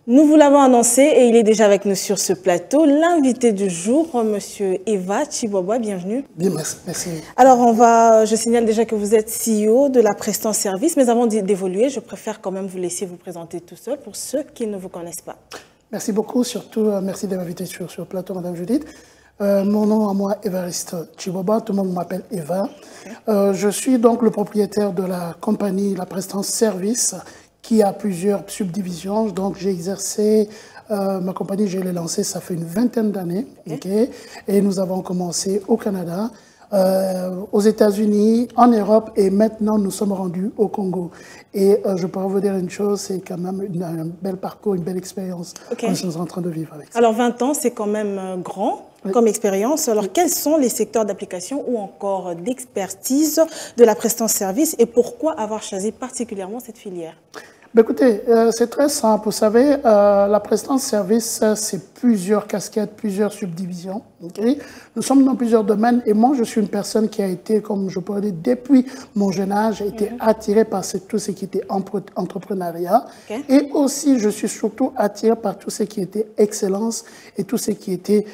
Nous vous l'avons annoncé et il est déjà avec nous sur ce plateau. L'invité du jour, Monsieur Eva Chiboba, bienvenue. Bien, merci. Alors, je signale déjà que vous êtes CEO de la Prestance Service, mais avant d'évoluer, je préfère quand même vous laisser vous présenter tout seul pour ceux qui ne vous connaissent pas. Merci beaucoup, surtout merci de m'inviter sur le plateau, Madame Judith. Mon nom à moi, Évariste Chiboba, tout le monde m'appelle Eva. Je suis donc le propriétaire de la compagnie La Prestance Service, qui a plusieurs subdivisions. Donc j'ai exercé, ma compagnie, je l'ai lancée, ça fait une vingtaine d'années. Okay. Et nous avons commencé au Canada, aux États-Unis, en Europe, et maintenant nous sommes rendus au Congo. Et je peux vous dire une chose, c'est quand même un bel parcours, une belle expérience que nous sommes en train de vivre avec ça. Alors 20 ans, c'est quand même grand comme expérience. Alors quels sont les secteurs d'application ou encore d'expertise de la Prestance Service et pourquoi avoir choisi particulièrement cette filière? Ben écoutez, c'est très simple. Vous savez, la Prestance Service, c'est plusieurs casquettes, plusieurs subdivisions. Okay? Nous sommes dans plusieurs domaines et moi, je suis une personne qui a été, comme je pourrais dire, depuis mon jeune âge, été attirée par tout ce qui était entrepreneuriat. Et aussi, je suis surtout attirée par tout ce qui était excellence et tout ce qui était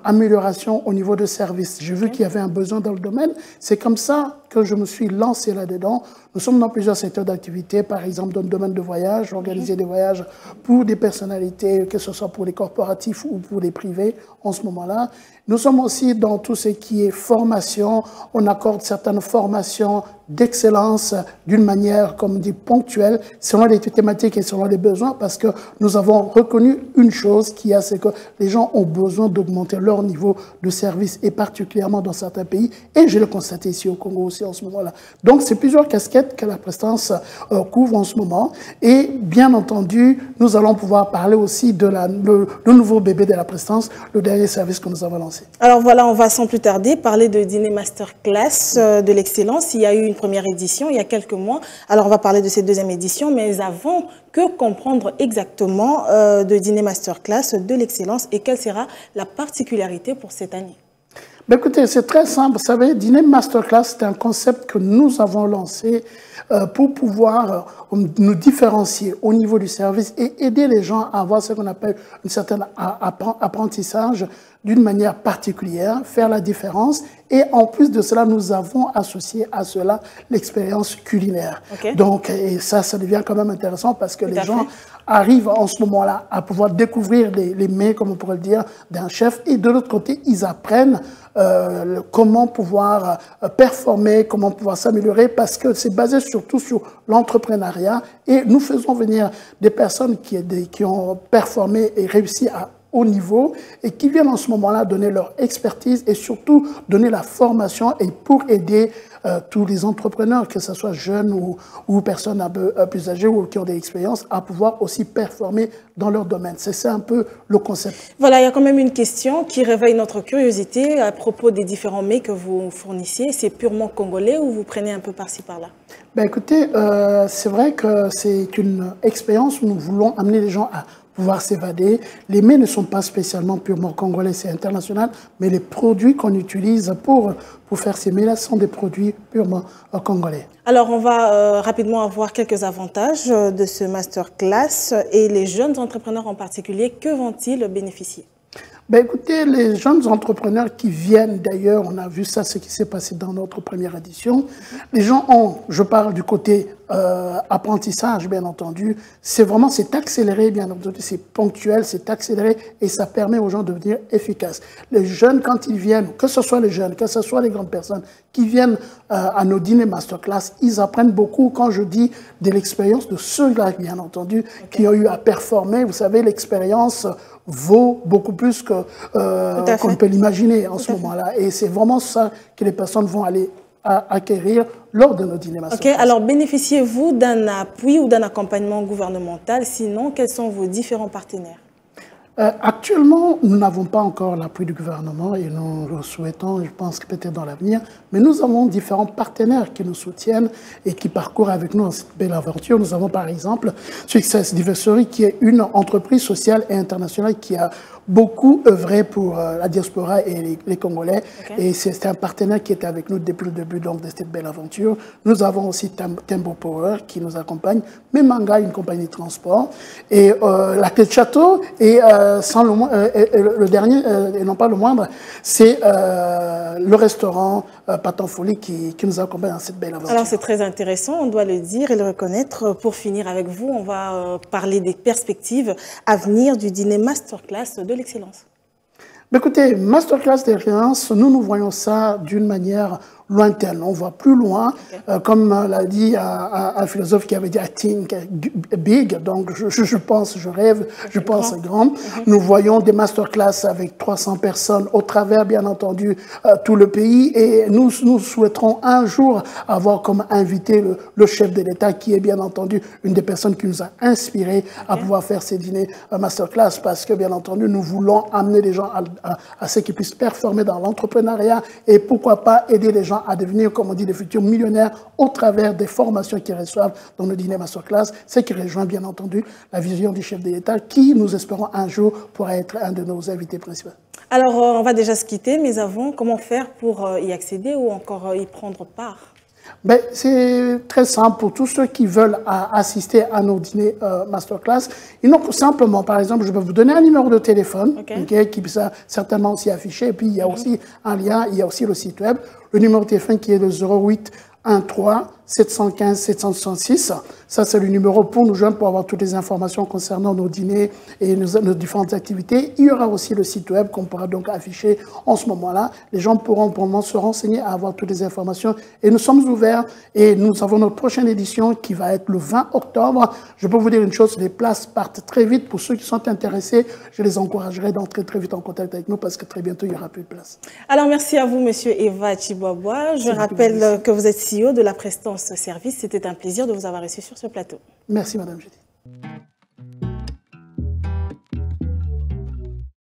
amélioration au niveau de service. J'ai vu qu'il y avait un besoin dans le domaine. C'est comme ça que je me suis lancé là-dedans. Nous sommes dans plusieurs secteurs d'activité, par exemple dans le domaine de voyage, organiser des voyages pour des personnalités, que ce soit pour les corporatifs ou pour les privés en ce moment-là. Nous sommes aussi dans tout ce qui est formation. On accorde certaines formations d'excellence d'une manière, comme dit, ponctuelle, selon les thématiques et selon les besoins, parce que nous avons reconnu une chose qu'il y a, c'est que les gens ont besoin d'augmenter leur niveau de service, et particulièrement dans certains pays, et je l'ai constaté ici au Congo aussi en ce moment-là. Donc, c'est plusieurs casquettes que la Prestance couvre en ce moment, et bien entendu, nous allons pouvoir parler aussi de le nouveau bébé de la Prestance, le dernier service que nous avons lancé. Alors voilà, on va sans plus tarder parler de Dîner Masterclass de l'excellence. Il y a eu une première édition il y a quelques mois. Alors on va parler de cette deuxième édition, mais avant, que comprendre exactement de Dîner Masterclass de l'excellence et quelle sera la particularité pour cette année? Ben écoutez, c'est très simple. Vous savez, Dîner Masterclass, c'est un concept que nous avons lancé pour pouvoir nous différencier au niveau du service et aider les gens à avoir ce qu'on appelle un certain apprentissage d'une manière particulière, faire la différence. Et en plus de cela, nous avons associé à cela l'expérience culinaire. Donc, et ça devient quand même intéressant parce que les gens arrivent en ce moment-là à pouvoir découvrir les mets, comme on pourrait le dire, d'un chef. Et de l'autre côté, ils apprennent comment pouvoir performer, comment pouvoir s'améliorer, parce que c'est basé surtout sur l'entrepreneuriat. Et nous faisons venir des personnes qui ont performé et réussi à haut niveau et qui viennent en ce moment-là donner leur expertise et surtout donner la formation et pour aider tous les entrepreneurs, que ce soit jeunes ou personnes un peu plus âgées ou qui ont des expériences, à pouvoir aussi performer dans leur domaine. C'est ça un peu le concept. Voilà, il y a quand même une question qui réveille notre curiosité à propos des différents mets que vous fournissez. C'est purement congolais ou vous prenez un peu par-ci par-là? Ben écoutez, c'est vrai que c'est une expérience où nous voulons amener les gens à pouvoir s'évader. Les mets ne sont pas spécialement purement congolais, c'est international, mais les produits qu'on utilise pour faire ces mets-là sont des produits purement congolais. Alors, on va rapidement avoir quelques avantages de ce masterclass et les jeunes entrepreneurs en particulier, que vont-ils bénéficier? Ben écoutez, les jeunes entrepreneurs qui viennent, d'ailleurs, on a vu ça, ce qui s'est passé dans notre première édition. Les gens ont, je parle du côté apprentissage, bien entendu, c'est accéléré, bien entendu, c'est ponctuel, c'est accéléré et ça permet aux gens de devenir efficaces. Les jeunes, quand ils viennent, que ce soit les jeunes, que ce soit les grandes personnes qui viennent à nos dîners masterclass, ils apprennent beaucoup. Quand je dis de l'expérience de ceux-là, bien entendu, qui ont eu à performer, vous savez, l'expérience vaut beaucoup plus qu'on peut l'imaginer en ce moment-là. Et c'est vraiment ça que les personnes vont aller acquérir lors de nos dîners masterclass. Alors bénéficiez-vous d'un appui ou d'un accompagnement gouvernemental? Sinon, quels sont vos différents partenaires? Actuellement, nous n'avons pas encore l'appui du gouvernement et nous le souhaitons, je pense que peut-être dans l'avenir, mais nous avons différents partenaires qui nous soutiennent et qui parcourent avec nous cette belle aventure. Nous avons par exemple Success Diversory, qui est une entreprise sociale et internationale qui a beaucoup œuvré pour la diaspora et les Congolais. Okay. Et c'est un partenaire qui était avec nous depuis le début donc, de cette belle aventure. Nous avons aussi Tembo Power qui nous accompagne, Memanga, une compagnie de transport, et la Clé de Château, et le dernier, et non pas le moindre, c'est le restaurant Paton Folie qui nous accompagne dans cette belle aventure. Alors c'est très intéressant, on doit le dire et le reconnaître. Pour finir avec vous, on va parler des perspectives à venir du dîner masterclass de l'excellence. Écoutez, masterclass d'excellence, nous voyons ça d'une manière lointaine. On voit plus loin, comme l'a dit un philosophe qui avait dit « I think big », donc je pense, je rêve, je pense grand. Nous voyons des masterclass avec 300 personnes au travers, bien entendu, tout le pays, et nous souhaiterons un jour avoir comme invité le chef de l'État, qui est bien entendu une des personnes qui nous a inspirés à pouvoir faire ces dîners masterclass, parce que, bien entendu, nous voulons amener les gens à ce qu'ils puissent performer dans l'entrepreneuriat et pourquoi pas aider les gens à devenir, comme on dit, des futurs millionnaires au travers des formations qu'ils reçoivent dans nos dîners masterclass, ce qui rejoint bien entendu la vision du chef de l'État qui, nous espérons un jour, pourra être un de nos invités principaux. Alors, on va déjà se quitter, mais avant, comment faire pour y accéder ou encore y prendre part? C'est très simple pour tous ceux qui veulent assister à nos dîners masterclass. Ils n'ont simplement, par exemple, je vais vous donner un numéro de téléphone qui peut certainement aussi affiché. Et puis, il y a aussi un lien, il y a aussi le site web. Le numéro de téléphone qui est le 08 13 715 766. Ça, c'est le numéro pour nous joindre pour avoir toutes les informations concernant nos dîners et nos différentes activités. Il y aura aussi le site web qu'on pourra donc afficher en ce moment-là. Les gens pourront pour le moment se renseigner à avoir toutes les informations. Et nous sommes ouverts et nous avons notre prochaine édition qui va être le 20 octobre. Je peux vous dire une chose, les places partent très vite. Pour ceux qui sont intéressés, je les encouragerai d'entrer très vite en contact avec nous parce que très bientôt, il n'y aura plus de place. Alors, merci à vous, monsieur Eva Chiboaboua. Je rappelle que vous êtes CEO de la Prestance Service. C'était un plaisir de vous avoir reçu sur ce plateau. Merci, Madame Judy.